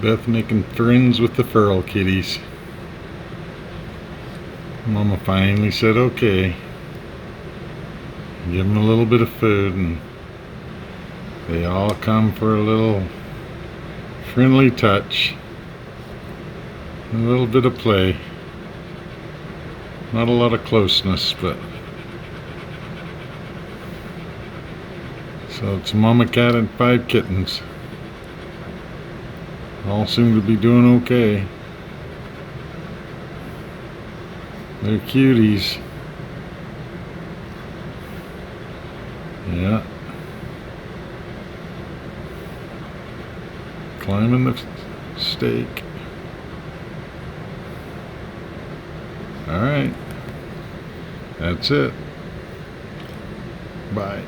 Beth making friends with the feral kitties. Mama finally said okay. Give them a little bit of food and they all come for a little friendly touch. A little bit of play. Not a lot of closeness, but so it's a mama cat and 5 kittens. All seem to be doing okay. They're cuties. Yeah. Climbing the stake. Alright. That's it. Bye.